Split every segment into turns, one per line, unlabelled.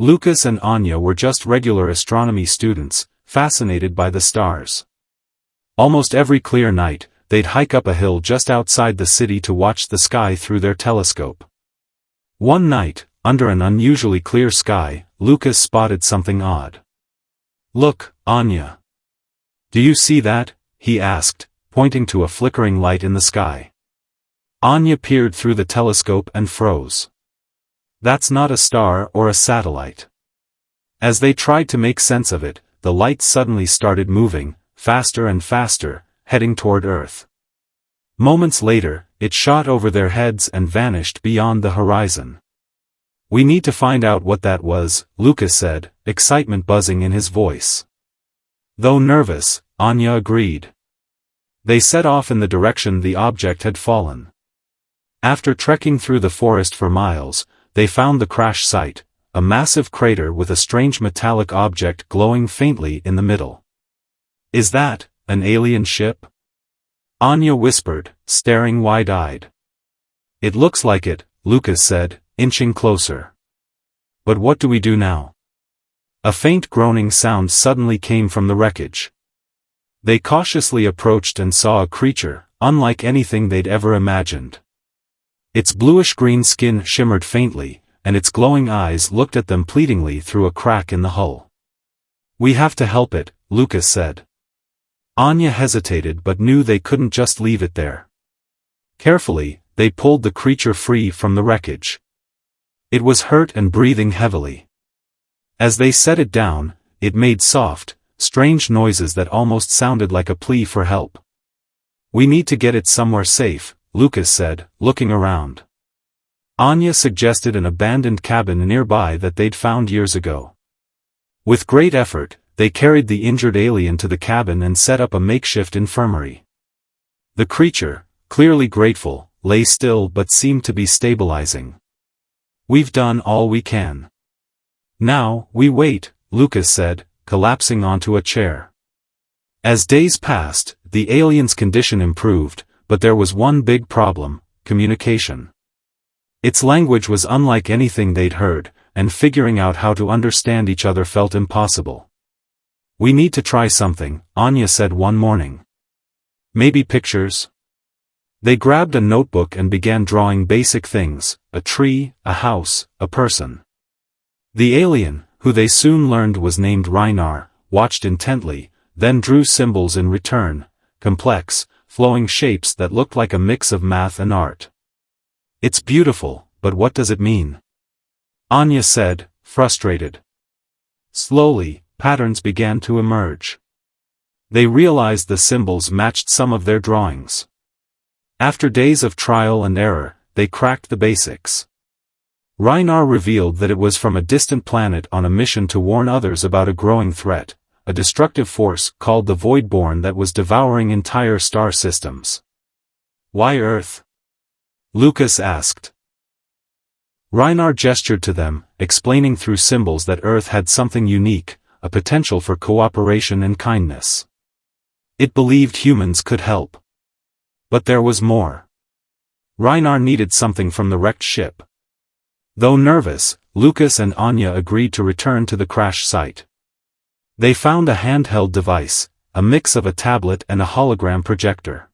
Lucas and Anya were just regular astronomy students, fascinated by the stars. Almost every clear night, they'd hike up a hill just outside the city to watch the sky through their telescope. One night, under an unusually clear sky, Lucas spotted something odd. "Look, Anya. Do you see that?" he asked, pointing to a flickering light in the sky. Anya peered through the telescope and froze. "That's not a star or a satellite." As they tried to make sense of it, the light suddenly started moving, faster and faster, heading toward Earth. Moments later, it shot over their heads and vanished beyond the horizon. "We need to find out what that was," Lucas said, excitement buzzing in his voice. Though nervous, Anya agreed. They set off in the direction the object had fallen. After trekking through the forest for miles, they found the crash site, a massive crater with a strange metallic object glowing faintly in the middle. "Is that an alien ship?" Anya whispered, staring wide-eyed. "It looks like it," Lucas said, inching closer. "But what do we do now?" A faint groaning sound suddenly came from the wreckage. They cautiously approached and saw a creature, unlike anything they'd ever imagined. Its bluish-green skin shimmered faintly, and its glowing eyes looked at them pleadingly through a crack in the hull. "We have to help it," Lucas said. Anya hesitated but knew they couldn't just leave it there. Carefully, they pulled the creature free from the wreckage. It was hurt and breathing heavily. As they set it down, it made soft, strange noises that almost sounded like a plea for help. "We need to get it somewhere safe," Lucas said, looking around. Anya suggested an abandoned cabin nearby that they'd found years ago. With great effort, they carried the injured alien to the cabin and set up a makeshift infirmary. The creature, clearly grateful, lay still but seemed to be stabilizing. "We've done all we can. Now, we wait," Lucas said, collapsing onto a chair. As days passed, the alien's condition improved, but there was one big problem: communication. Its language was unlike anything they'd heard, and figuring out how to understand each other felt impossible. "We need to try something," Anya said one morning. "Maybe pictures?" They grabbed a notebook and began drawing basic things: a tree, a house, a person. The alien, who they soon learned was named Reinar, watched intently, then drew symbols in return, complex, flowing shapes that looked like a mix of math and art. "It's beautiful, but what does it mean?" Anya said, frustrated. Slowly, patterns began to emerge. They realized the symbols matched some of their drawings. After days of trial and error, they cracked the basics. Reinar revealed that it was from a distant planet on a mission to warn others about a growing threat, a destructive force called the Voidborn that was devouring entire star systems. "Why Earth?" Lucas asked. Reinar gestured to them, explaining through symbols that Earth had something unique, a potential for cooperation and kindness. It believed humans could help. But there was more. Reinar needed something from the wrecked ship. Though nervous, Lucas and Anya agreed to return to the crash site. They found a handheld device, a mix of a tablet and a hologram projector.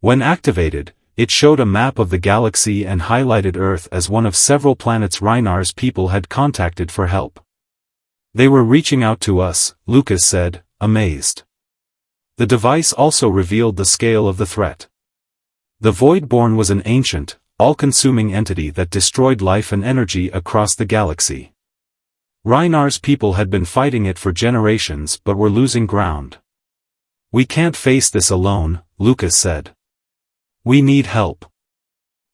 When activated, it showed a map of the galaxy and highlighted Earth as one of several planets Reinar's people had contacted for help. "They were reaching out to us," Lucas said, amazed. The device also revealed the scale of the threat. The Voidborn was an ancient, all-consuming entity that destroyed life and energy across the galaxy. Reinar's people had been fighting it for generations but were losing ground. "We can't face this alone," Lucas said. "We need help."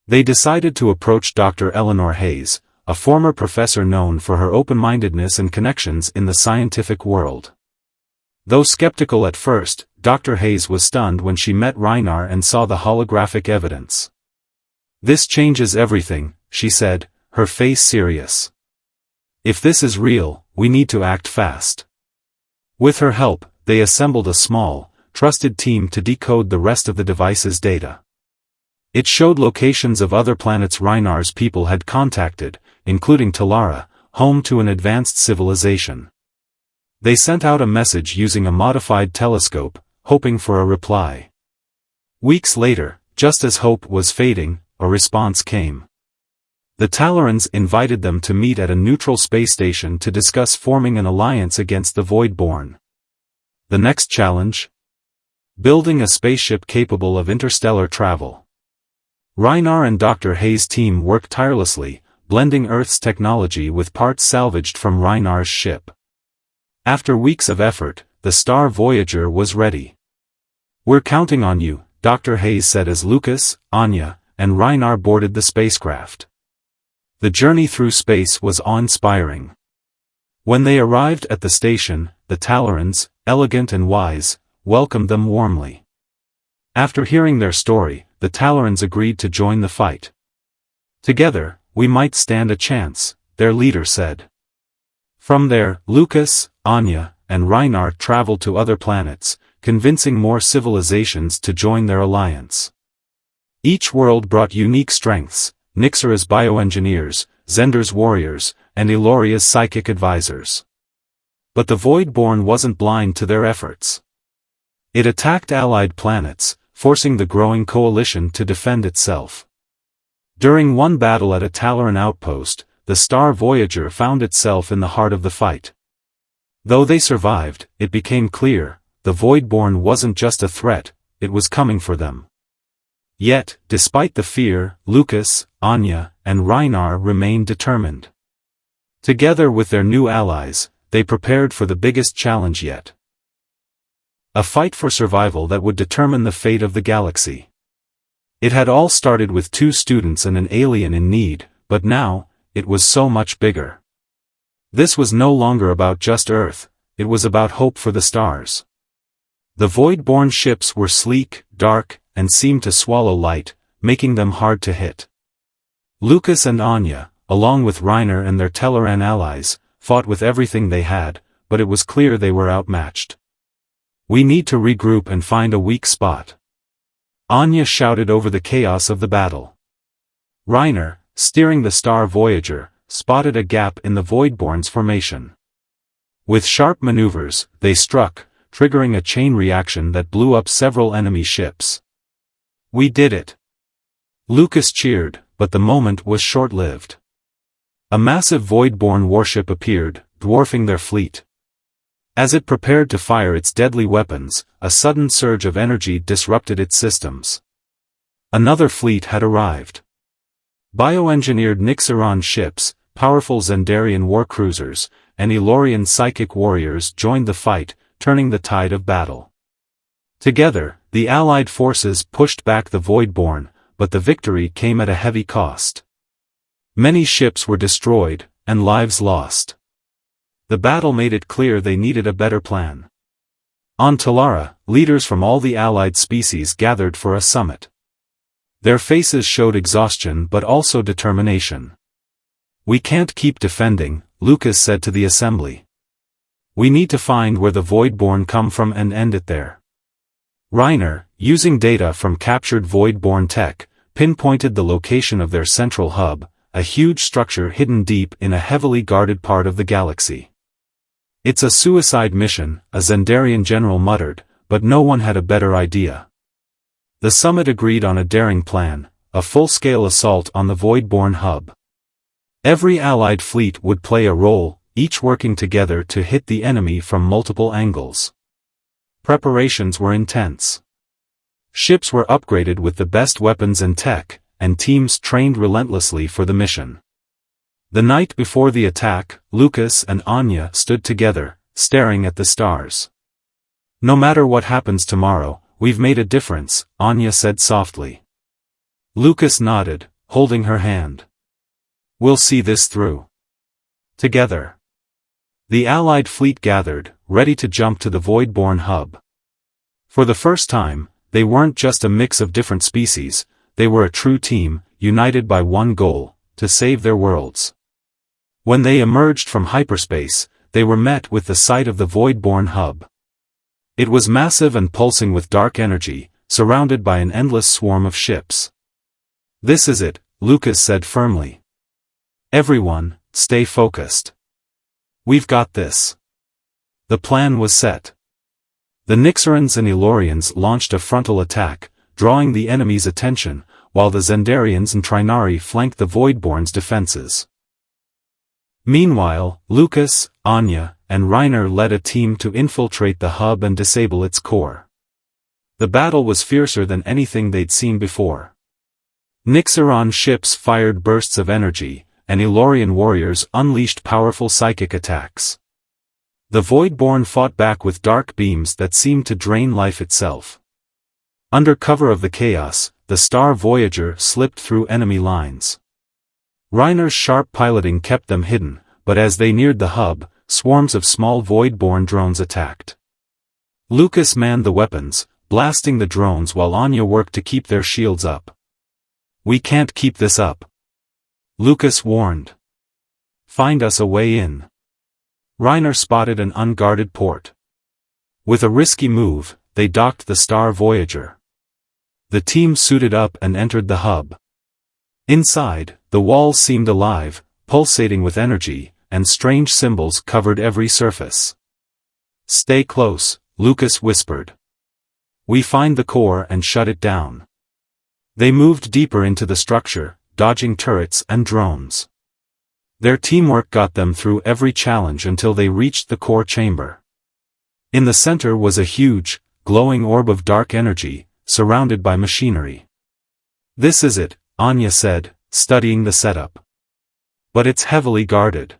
They decided to approach Dr. Eleanor Hayes, a former professor known for her open-mindedness and connections in the scientific world. Though skeptical at first, Dr. Hayes was stunned when she met Reinar and saw the holographic evidence. "This changes everything," she said, her face serious. "If this is real, we need to act fast." With her help, they assembled a small, trusted team to decode the rest of the device's data. It showed locations of other planets Reinar's people had contacted, including Talara, home to an advanced civilization. They sent out a message using a modified telescope, hoping for a reply. Weeks later, just as hope was fading, a response came. The Tallarans invited them to meet at a neutral space station to discuss forming an alliance against the Voidborn. The next challenge? Building a spaceship capable of interstellar travel. Reinar and Dr. Hayes' team worked tirelessly, blending Earth's technology with parts salvaged from Reinar's ship. After weeks of effort, the Star Voyager was ready. "We're counting on you," Dr. Hayes said as Lucas, Anya, and Reinar boarded the spacecraft. The journey through space was awe-inspiring. When they arrived at the station, the Tallarans, elegant and wise, welcomed them warmly. After hearing their story, the Tallarans agreed to join the fight. "Together, we might stand a chance," their leader said. From there, Lucas, Anya, and Reinar traveled to other planets, convincing more civilizations to join their alliance. Each world brought unique strengths: Nixera's bioengineers, Zender's warriors, and Eloria's psychic advisors. But the Voidborn wasn't blind to their efforts. It attacked allied planets, forcing the growing coalition to defend itself. During one battle at a Tallaran outpost, the Star Voyager found itself in the heart of the fight. Though they survived, it became clear, the Voidborn wasn't just a threat, it was coming for them. Yet, despite the fear, Lucas, Anya, and Reinar remained determined. Together with their new allies, they prepared for the biggest challenge yet. A fight for survival that would determine the fate of the galaxy. It had all started with two students and an alien in need, but now, it was so much bigger. This was no longer about just Earth, it was about hope for the stars. The Voidborn ships were sleek, dark, and seemed to swallow light, making them hard to hit. Lucas and Anya, along with Reinar and their Tallaran allies, fought with everything they had, but it was clear they were outmatched. "We need to regroup and find a weak spot," Anya shouted over the chaos of the battle. Reinar, steering the Star Voyager, spotted a gap in the Voidborn's formation. With sharp maneuvers, they struck, triggering a chain reaction that blew up several enemy ships. "We did it!" Lucas cheered, but the moment was short-lived. A massive Voidborn warship appeared, dwarfing their fleet. As it prepared to fire its deadly weapons, a sudden surge of energy disrupted its systems. Another fleet had arrived. Bioengineered Nixeran ships, powerful Zendarian warcruisers, and Elorian psychic warriors joined the fight, turning the tide of battle. Together, the Allied forces pushed back the Voidborn, but the victory came at a heavy cost. Many ships were destroyed, and lives lost. The battle made it clear they needed a better plan. On Tallara, leaders from all the Allied species gathered for a summit. Their faces showed exhaustion but also determination. "We can't keep defending," Lucas said to the assembly. "We need to find where the Voidborn come from and end it there." Reinar, using data from captured Voidborn tech, pinpointed the location of their central hub, a huge structure hidden deep in a heavily guarded part of the galaxy. "It's a suicide mission," a Zendarian general muttered, but no one had a better idea. The summit agreed on a daring plan, a full-scale assault on the Voidborn hub. Every Allied fleet would play a role, each working together to hit the enemy from multiple angles. Preparations were intense. Ships were upgraded with the best weapons and tech, and teams trained relentlessly for the mission. The night before the attack, Lucas and Anya stood together, staring at the stars. "No matter what happens tomorrow, we've made a difference," Anya said softly. Lucas nodded, holding her hand. "We'll see this through. Together." The Allied fleet gathered, ready to jump to the Voidborn hub. For the first time, they weren't just a mix of different species, they were a true team, united by one goal, to save their worlds. When they emerged from hyperspace, they were met with the sight of the Voidborn hub. It was massive and pulsing with dark energy, surrounded by an endless swarm of ships. "This is it," Lucas said firmly. "Everyone, stay focused. We've got this. The plan was set. The Nixorans and Elorians launched a frontal attack, drawing the enemy's attention, while the Xandarians and Trinari flanked the Voidborn's defenses. Meanwhile, Lucas, Anya, and Reiner led a team to infiltrate the hub and disable its core. The battle was fiercer than anything they'd seen before. Nixoran ships fired bursts of energy, and Elorian warriors unleashed powerful psychic attacks. The Voidborn fought back with dark beams that seemed to drain life itself. Under cover of the chaos, the Star Voyager slipped through enemy lines. Reiner's sharp piloting kept them hidden, but as they neared the hub, swarms of small Voidborn drones attacked. Lucas manned the weapons, blasting the drones while Anya worked to keep their shields up. "We can't keep this up," Lucas warned. "Find us a way in." Reiner spotted an unguarded port. With a risky move, they docked the Star Voyager. The team suited up and entered the hub. Inside, the walls seemed alive, pulsating with energy, and strange symbols covered every surface. "Stay close," Lucas whispered. "We find the core and shut it down." They moved deeper into the structure, dodging turrets and drones. Their teamwork got them through every challenge until they reached the core chamber. In the center was a huge, glowing orb of dark energy, surrounded by machinery. "This is it," Anya said, studying the setup. "But it's heavily guarded."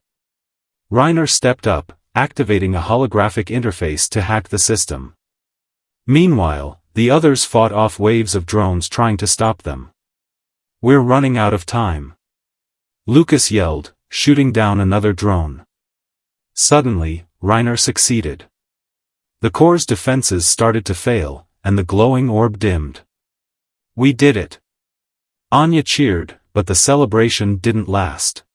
Reiner stepped up, activating a holographic interface to hack the system. Meanwhile, the others fought off waves of drones trying to stop them. "We're running out of time," Lucas yelled, shooting down another drone. Suddenly, Reiner succeeded. The core's defenses started to fail, and the glowing orb dimmed. "We did it!" Anya cheered, but the celebration didn't last.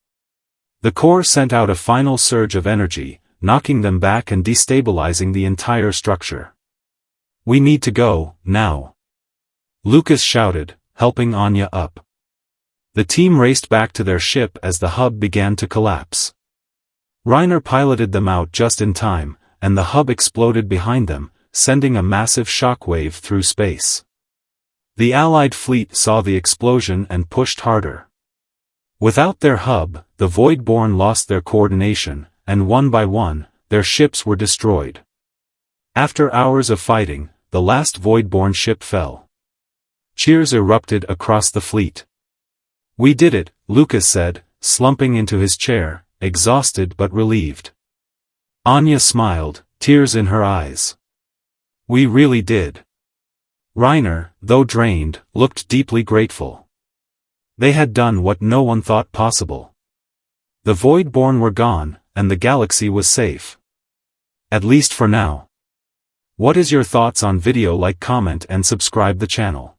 The core sent out a final surge of energy, knocking them back and destabilizing the entire structure. "We need to go, now," Lucas shouted, helping Anya up. The team raced back to their ship as the hub began to collapse. Reiner piloted them out just in time, and the hub exploded behind them, sending a massive shockwave through space. The Allied fleet saw the explosion and pushed harder. Without their hub, the Voidborn lost their coordination, and one by one, their ships were destroyed. After hours of fighting, the last Voidborn ship fell. Cheers erupted across the fleet. "We did it," Lucas said, slumping into his chair, exhausted but relieved. Anya smiled, tears in her eyes. "We really did." Reiner, though drained, looked deeply grateful. They had done what no one thought possible. The Voidborn were gone, and the galaxy was safe. At least for now. What is your thoughts on video? Like, comment and subscribe the channel.